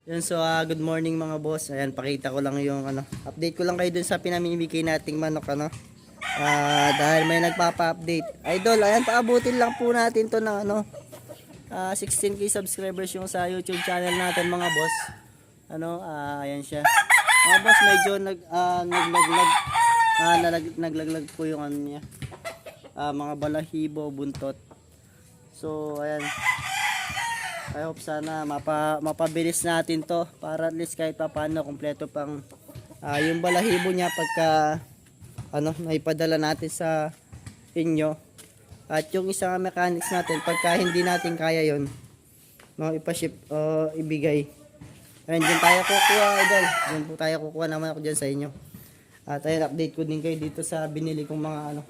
Yan, so good morning mga boss. Ayan, pakita ko lang yung update ko lang kayo dun sa pinamimigay nating manok dahil may nagpapa-update. Idol, ayan, paabutin lang po natin to ng 16k subscribers yung sa YouTube channel natin mga boss. Ayan siya. Mga boss, medyo naglaglag po yung niya. Mga balahibo, buntot. So, ayan. I hope sana mapabilis natin to para at least kahit pa paano kompleto pang yung balahibo niya pagka naipadala natin sa inyo. At yung isang mechanics natin pagka hindi natin kaya yon, ipaship o ibigay. Ayun, dyan tayo kukuha, idol. Dyan po tayo kukuha naman ako dyan sa inyo. At ayun, update ko din kayo dito sa binili kong mga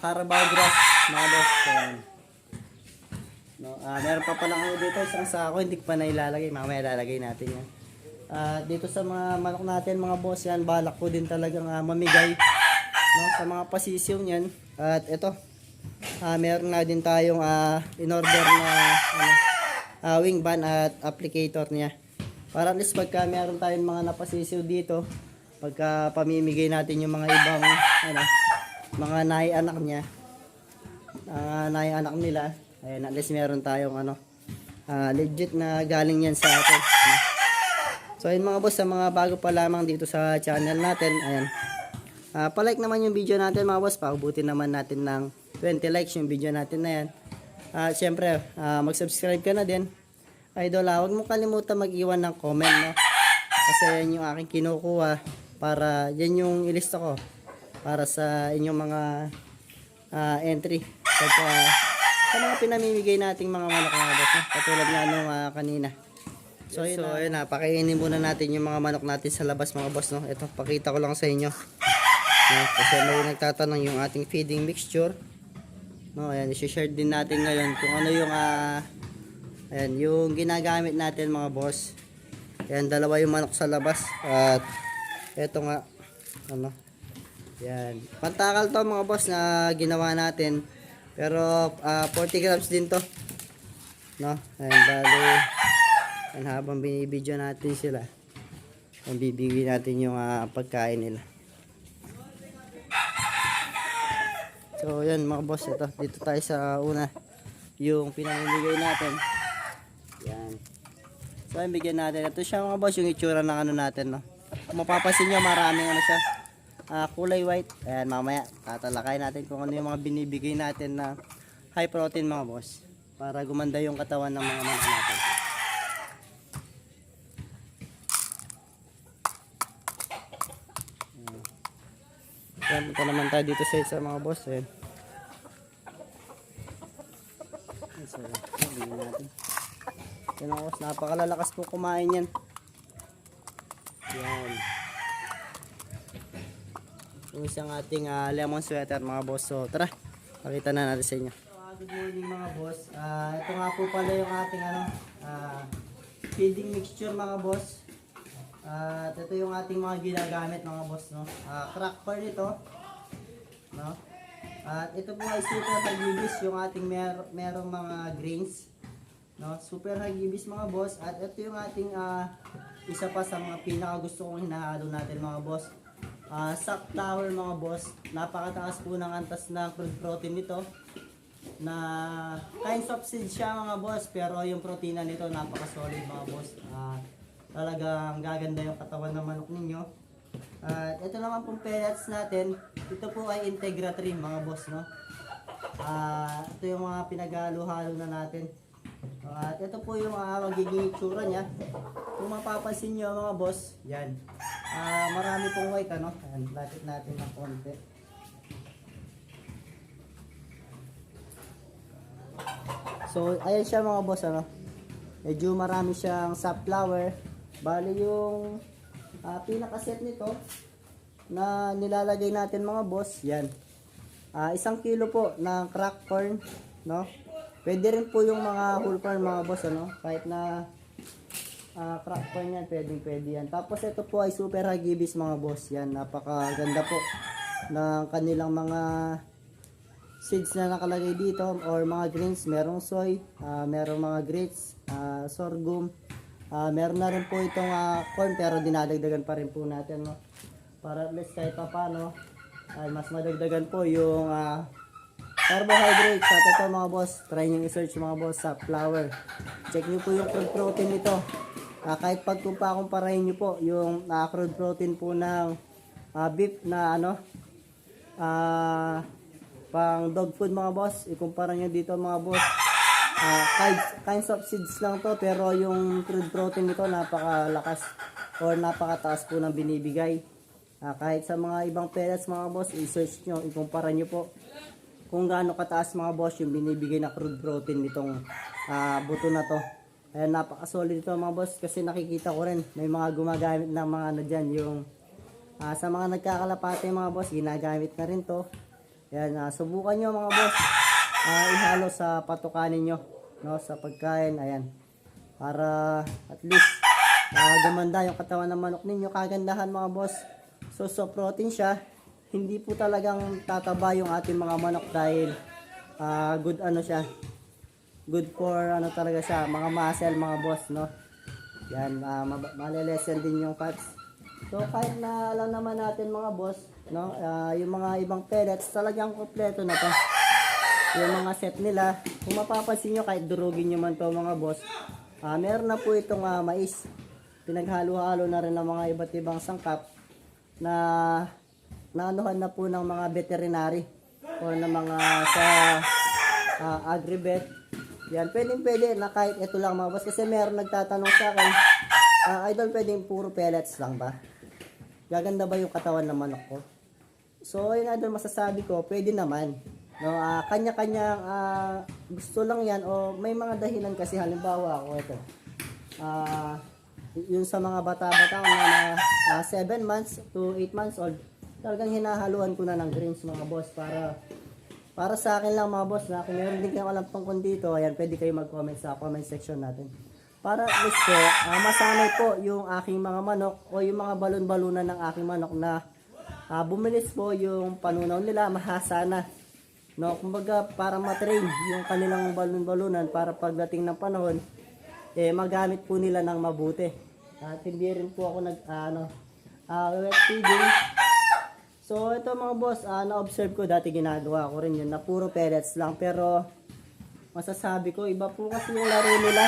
Carabao grass, mga boss. Ayan. Meron pa pala ako dito isang sako, hindi ko pa nailalagay, mamaya lalagay natin yan. Dito sa mga manok natin mga boss, yan balak ko din talagang mamigay sa mga pasisyo niyan. At ito, meron na din tayong in order na wing ban at applicator niya, para at least pagka meron tayong mga napasisiw dito, pagka pamimigay natin yung mga ibang mga nai-anak niya, nai-anak nila. Ayan, at least meron tayong legit na galing yan sa atin. So ayun mga boss, sa mga bago pa lamang dito sa channel natin, ayan, palike naman yung video natin mga boss, paubutin naman natin ng 20 likes yung video natin na yan. Syempre, mag-subscribe ka na din. Idol, huwag mo kalimutan mag-iwan ng comment, no? Kasi yan yung aking kinukuha, para yan yung ilista ko para sa inyong mga entry sa mga pinamimigay nating mga manok mga boss, no? Katulad nga nung kanina. So ayun, pakainin muna natin yung mga manok natin sa labas mga boss, no? Ito, pakita ko lang sa inyo. Kasi may nagtatanong yung ating feeding mixture. No, ayan, i-share din natin ngayon kung ano yung ayan, yung ginagamit natin mga boss. Ayan, dalawa yung manok sa labas. At eto nga, yan. Pantakal to mga boss na ginawa natin. Pero 40 grams din to, no? Ayan, bali, ayan, habang binibidyo natin sila, bibigyan natin yung pagkain nila. So yan mga boss, ito, dito tayo sa una, yung pinamimigay natin. Yan. So ayan, bigyan natin. Ito siya mga boss, yung itsura ng natin, no? Kung mapapansin nyo, maraming siya, kulay white. Ayan, mamaya tatalakay natin kung ano yung mga binibigay natin na high protein mga boss, para gumanda yung katawan ng mga manok natin. Ayan, punta naman tayo dito sa isa mga boss. Ayan. So, bigyan natin. Ayan mga boss, napakalalakas po kumain yan. Yan. Yung isang ating lemon sweater mga boss. So tara, pakita na natin sa inyo. Good morning mga boss. Ito nga po pala yung ating feeding mixture mga boss. At ito yung ating mga ginagamit mga boss, no? Crack corn ito, no? At ito po ay super hagibis, yung ating merong mga grains, no? Super hagibis mga boss. At ito yung ating isa pa sa mga pinaka gusto kong hinahalo natin mga boss, sackflower mga boss. Napakataas po ng antas ng crude protein nito, na kinds of seed siya mga boss, pero yung protina nito napaka-solid mga boss. Talagang gaganda yung katawan ng manok ninyo. At ito naman pong pellets natin, ito po ay Integra 3 mga boss, no? Ito yung mga pinaghalo-halo na natin. At ito po yung magiging itsura niya. Kung mapapansin nyo mga boss, yan. Marami pong white, Ayan, lapit natin ng konti. So, ayan siya mga boss, medyo marami siyang safflower. Bali yung pinakaset nito na nilalagay natin mga boss, yan. 1 kilo po ng crack corn, no? Pwede rin po yung mga whole corn mga boss, kahit na crack corn yan, pwede yan. Tapos ito po ay super hagibis mga boss, yan. Napakaganda po ng kanilang mga seeds na nakalagay dito or mga grains. Merong soy, merong mga grits, sorghum, Meron na rin po itong corn pero dinadagdagan pa rin po natin, no? Para at least kahit pa paano ay mas madagdagan po yung carbohydrates. At ito mga boss, try nyo i-search mga boss sa flour. Check nyo po yung crude protein nito. Kahit pagkumparahin nyo po yung crude protein po ng beef na pang dog food mga boss, ikumpara nyo dito mga boss. Kinds of seeds lang to pero yung crude protein nito napakalakas or napakataas po ng binibigay. Kahit sa mga ibang pellets mga boss, i-search nyo, ikumpara nyo po kung gaano kataas mga boss yung binibigay na crude protein nitong buto na to. Ayan, napaka-solid ito mga boss kasi nakikita ko rin may mga gumagamit ng mga dyan yung sa mga nagkakalapate mga boss, ginagamit na rin to. Ayan, subukan nyo mga boss, ihalo sa patukanin nyo, no, sa pagkain. Ayan, para at least gumanda yung katawan ng manok ninyo. Kagandahan mga boss, so protein siya, hindi po talagang tataba yung ating mga manok dahil good siya, good for talaga siya, mga muscle mga boss, no. Yan, malelesen din yung fats. So kahit na alam naman natin mga boss, no, yung mga ibang pellets talagang kompleto na to. Yung mga set nila, kung mapapansin nyo kahit durugin nyo man to mga boss, meron na po itong mais. Pinaghalo-halo na rin ng mga iba't ibang sangkap na naanuhan na po ng mga veterinary o ng mga sa agribet. Yan, pwede na kahit ito lang mga boss. Kasi meron nagtatanong sa akin, idol, pwedeng puro pellets lang ba? Gaganda ba yung katawan ng manok ko? So, yun idol, masasabi ko, pwede naman. No, kanya-kanya gusto lang yan o may mga dahilan kasi halimbawa ako ito. Yung sa mga bata-bata na 7 months to 8 months old, talagang hinahaluan ko na ng greens mga boss para sa akin lang mga boss, na kung meron din kayong alam tungkol dito, ayan, pwede kayo mag-comment sa comment section natin. Para at least po, masanay po yung aking mga manok o yung mga balon-balunan ng aking manok na bumilis po yung panunaw nila, mahasa na. No, kumbaga para matrain yung kanilang balon-balunan para pagdating ng panahon, magamit po nila ng mabuti. At hindi rin po ako wet feeding. So ito mga boss, na-observe ko dati, ginagawa ko rin yun na puro pellets lang, pero masasabi ko iba po kasi yung laro nila.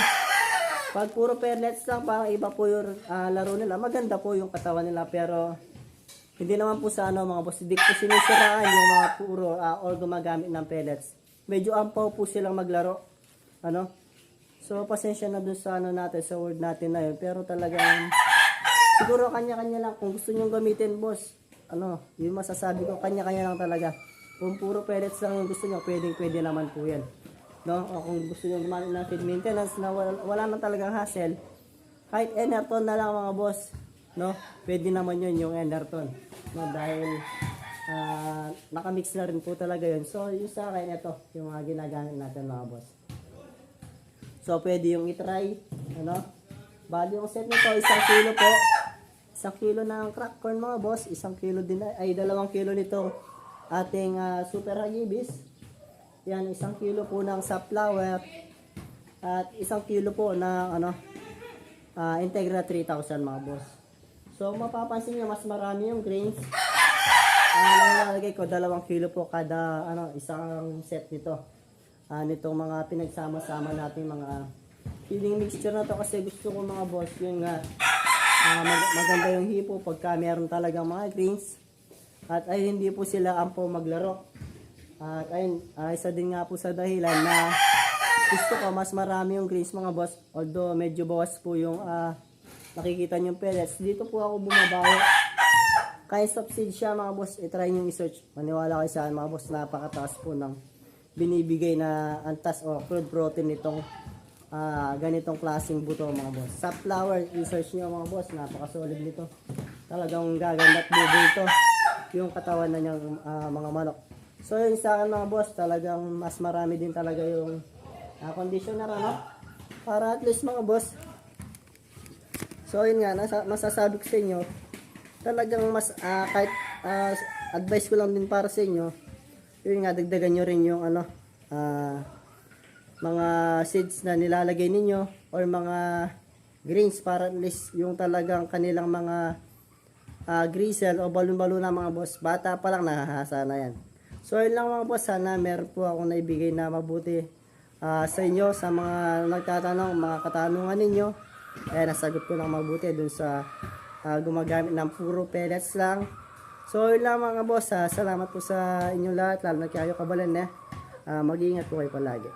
Pag puro pellets lang, parang iba po yung laro nila. Maganda po yung katawan nila pero hindi naman po sa mga boss, hindi ko sinisiraan yung mga puro or gumagamit ng pellets. Medyo ampaw po silang maglaro. So pasensya na dun sa natin, sa word natin na yun. Pero talagang siguro kanya-kanya lang kung gusto nyong gamitin boss. Yung masasabi ko, kanya-kanya lang talaga. Kung puro pellets lang yung gusto nyo, pwede naman po yan. No? O kung gusto nyo gumamit ng feed maintenance na wala nang talagang hassle, kahit Enerton na lang mga boss, no? Pwede naman yun yung Enerton. No? Dahil nakamix na rin po talaga yun. So yung sa akin, ito yung mga ginagamit natin mga boss. So pwede yung itry. Bali yung set nito, 1 kilo po. 1 kilo ng crack corn mga boss, 1 kilo din ay 2 kilo nito ating super hagibis. Yan, 1 kilo po ng safflower at 1 kilo po ng Integra 3000 mga boss. So mapapansin niyo mas marami yung grains. Nalalagay ko 2 kilo po kada isang set nito. Nitong mga pinagsama-sama natin mga feeding mixture na to kasi gusto ko mga boss yung maganda yung hipo pagka meron talagang mga greens at ay hindi po sila ampo maglaro. At ayun, isa din nga po sa dahilan na gusto ko mas marami yung greens mga boss, although medyo bawas po yung nakikita nyo pellets. Dito po ako bumabawi. Kinds of seed siya mga boss, itry nyo i-search. Maniwala kayo sa mga boss, napakataas po ng binibigay na antas o crude protein nitong ganitong klaseng buto mga boss. Safflower, i-search nyo mga boss, napakasolid nito. Talagang gaganda at bubo ito yung katawan na niyang mga manok. So yun sa akin mga boss, talagang mas marami din talaga yung conditioner para at least mga boss. So yun nga, masasabi ko sa inyo, talagang mas kahit advice ko lang din para sa inyo, yun nga, dagdagan nyo rin yung mga seeds na nilalagay ninyo or mga grains para at least yung talagang kanilang mga grisel o balon-balon na mga boss. Bata pa lang nahahasa na yan. So yun lang mga boss, sana meron po akong naibigay na mabuti sa inyo, sa mga nagtatanong, mga katanungan ninyo. Nasagot ko lang mabuti dun sa gumagamit ng puro pellets lang. So yun lang mga boss, salamat po sa inyong lahat, lalo na kayo kabalan mag-iingat po kayo palagi.